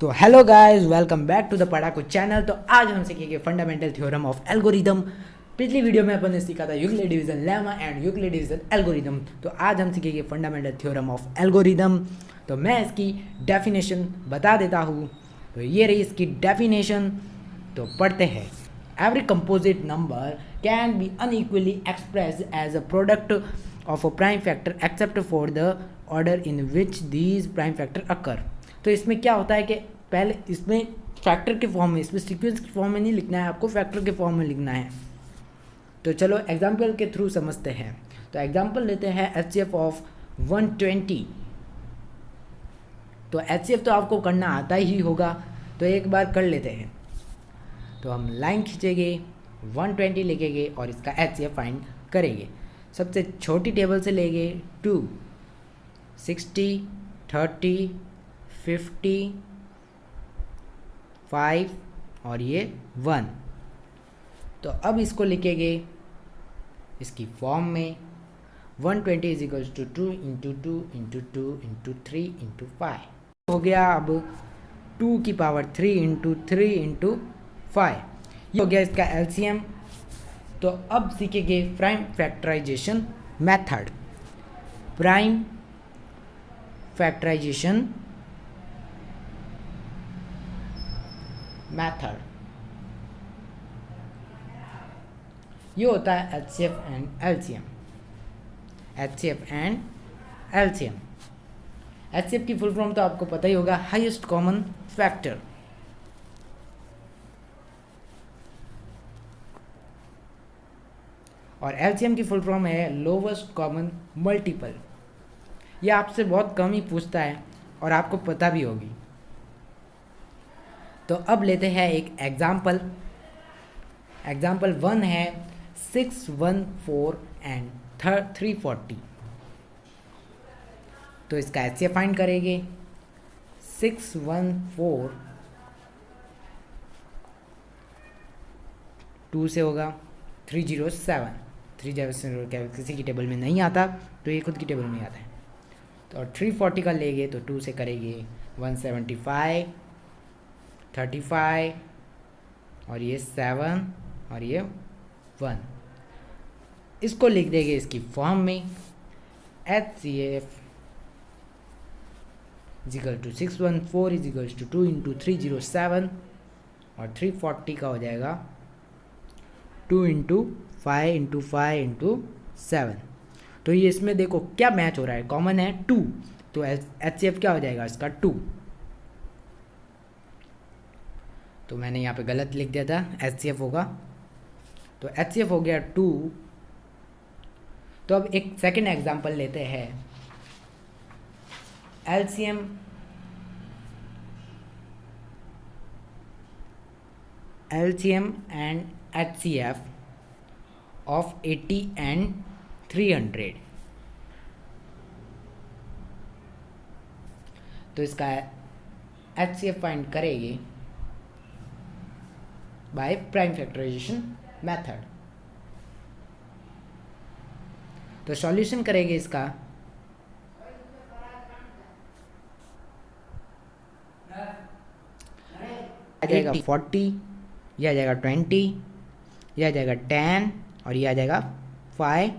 तो hello guys, welcome back to the Padhaku channel. तो आज हम सीखेंगे फंडामेंटल थ्योरम ऑफ एल्गोरिदम। पिछली वीडियो में अपन ने सीखा था Euclid division lemma and Euclid division algorithm. तो आज हम सीखेंगे फंडामेंटल थ्योरम ऑफ एल्गोरिदम। तो मैं इसकी डेफिनेशन बता देता हूँ। तो ये रही इसकी डेफिनेशन। तो पढ़ते हैं। Every composite number can be uniquely express as a product of a prime factor except for the order in which these prime factor occur. तो इसमें क्या होता है कि पहले इसमें फैक्टर के फॉर्म में, इसमें सीक्वेंस के फॉर्म में नहीं लिखना है, आपको फैक्टर के फॉर्म में लिखना है। तो चलो एग्जाम्पल के थ्रू समझते हैं। तो एग्जाम्पल लेते हैं HCF ऑफ 120। तो HCF तो आपको करना आता ही होगा, तो एक बार कर लेते हैं। तो हम लाइन खींचेंगे, 120 लिखेंगे और इसका HCF फाइंड करेंगे। सबसे छोटी टेबल से लेंगे 2, 60, 30, 50, 5 और ये 1। तो अब इसको लिखेंगे इसकी फॉर्म में 120 is equals to 2 into 2 into 2 into 3 into 5 हो गया। अब 2 की पावर 3 इंटू 3 इंटू 5 ये हो गया इसका LCM। तो अब सीखेंगे prime factorisation method. Prime factorisation method ये होता है HCF and LCM। HCF and LCM। HCF की फुल फॉर्म तो आपको पता ही होगा, हाईएस्ट कॉमन फैक्टर। और LCM की फुल फॉर्म है लोवेस्ट कॉमन मल्टीपल। ये आपसे बहुत कम ही पूछता है और आपको पता भी होगी। तो अब लेते हैं एक एग्जाम्पल। एग्जाम्पल 1 है 614 एंड 340। तो इसका HCF फाइंड करेंगे। 614 2 से होगा 307। 307 किसी की टेबल में नहीं आता, तो ये खुद की टेबल में आता है। तो 340 का लेंगे तो 2 से करेंगे 175, 35 और ये 7 और ये 1। इसको लिख देंगे इसकी फॉर्म में HCF equal to 614 equal to 2 into 307 और 340 का हो जाएगा 2 इंटू 5 इंटू 5 इंटू 7। तो ये इसमें देखो क्या मैच हो रहा है, कॉमन है 2। तो HCF क्या हो जाएगा इसका 2। तो मैंने यहाँ पे गलत लिख दिया था, HCF होगा। तो HCF हो गया 2। तो अब एक सेकंड एग्जांपल लेते हैं। LCM and HCF of 80 and 300। तो इसका HCF फाइंड करेंगे बाय प्राइम फैक्टराइजेशन मेथड। तो सॉल्यूशन करेंगे इसका। आ जाएगा 40, यह आ जाएगा 20, यह आ जाएगा 10 और ये आ जाएगा 5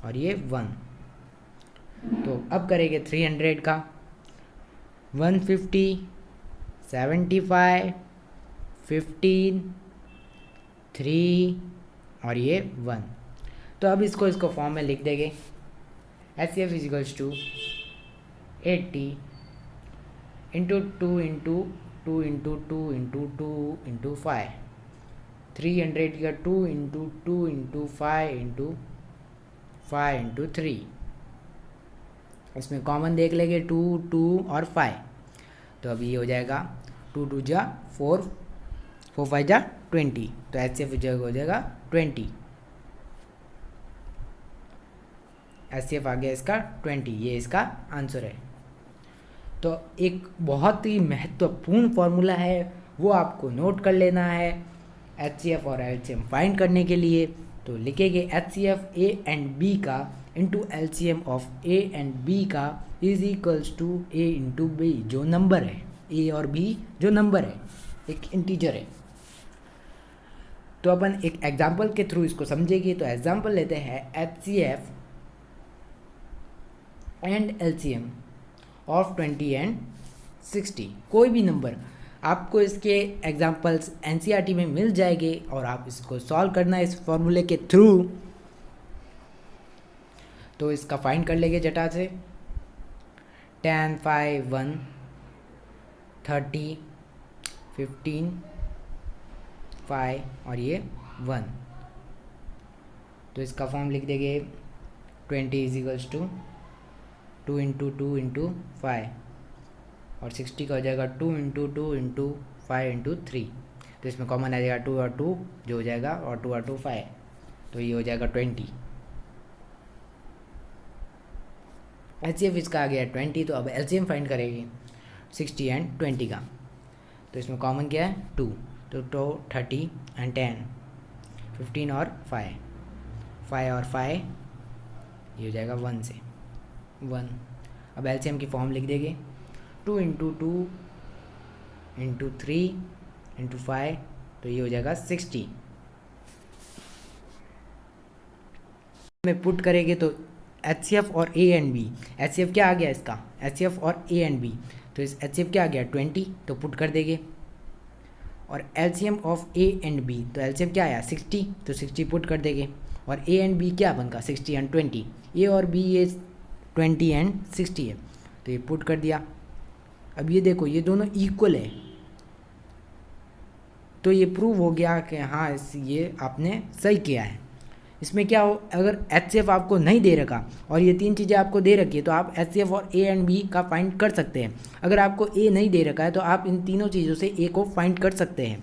और ये 1। तो अब करेंगे 300 का 150, 75, 15, 3 और ये 1। तो अब इसको फॉर्म में लिख देंगे। HCF equals to 80 into 2 into 2 into 2 into 2 into 5। 300 का 2 इंटू 2 इंटू 5 इंटू 5 इंटू 3। इसमें कॉमन देख लेंगे 2, 2 और 5। तो अभी ये हो जाएगा 2 2 जा 4, 4 5 जा 20। तो HCF हो जाएगा 20। HCF आ गया इसका 20। ये इसका आंसर है। तो एक बहुत ही महत्वपूर्ण फॉर्मूला है, वो आपको नोट कर लेना है HCF और LCM फाइंड करने के लिए। तो लिखेंगे HCF A एंड B का into LCM of A and B का is equals to A into B, जो नंबर है। ए और बी जो नंबर है, एक इंटीजर है। तो अपन एक एग्जाम्पल के थ्रू इसको समझेंगे। तो एग्जाम्पल लेते हैं HCF and LCM of 20 and 60। कोई भी नंबर आपको इसके एग्जाम्पल्स NCERT में मिल जाएंगे और आप इसको सॉल्व करना इस फॉर्मूले के थ्रू। तो इसका फाइंड कर लेंगे झटाट से। 10, 5, 1, 30, 15, 5 और ये 1। तो इसका फॉर्म लिख देंगे 20 इज टू 2 इंटू 2 इंटू 5 और 60 का हो जाएगा 2 इंटू 2 इंटू 5 इंटू 3। तो इसमें कॉमन आ जाएगा 2 और 2 जो हो जाएगा, और 2 और 2 5, तो ये हो जाएगा 20। HCF इसका आ गया 20। तो अब LCM फाइंड करेंगे 60 एंड 20 का। तो इसमें कॉमन क्या है 2, तो 30 एंड 10, 15 और 5 और 5 ये हो जाएगा 1 से 1। अब LCM की फॉर्म लिख देंगे 2 इंटू 2 इंटू 3 इंटू 5, तो ये हो जाएगा 60 में पुट करेंगे। तो HCF और A एंड B, HCF क्या आ गया इसका, HCF और A एंड B, तो इस HCF क्या आ गया 20, तो पुट कर देंगे। और LCM of A and B, तो LCM क्या आया 60, तो 60 पुट कर देंगे। और A एंड B क्या बनका 60 एंड 20, A और B ये 20 एंड 60 है, तो ये पुट कर दिया। अब ये देखो ये दोनों इक्वल है, तो ये प्रूव हो गया कि हाँ ये आपने सही किया है। इसमें क्या हो, अगर HCF आपको नहीं दे रखा और ये तीन चीज़ें आपको दे रखी है तो आप HCF और A एंड B का फाइंड कर सकते हैं। अगर आपको A नहीं दे रखा है तो आप इन तीनों चीज़ों से A को फाइंड कर सकते हैं।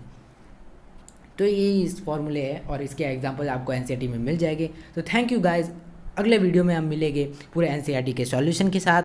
तो ये इस फॉर्मूले है और इसके एग्जांपल आपको NCERT में मिल जाएंगे। तो थैंक यू गाइज, अगले वीडियो में हम मिलेंगे पूरे NCERT के सॉल्यूशन के साथ।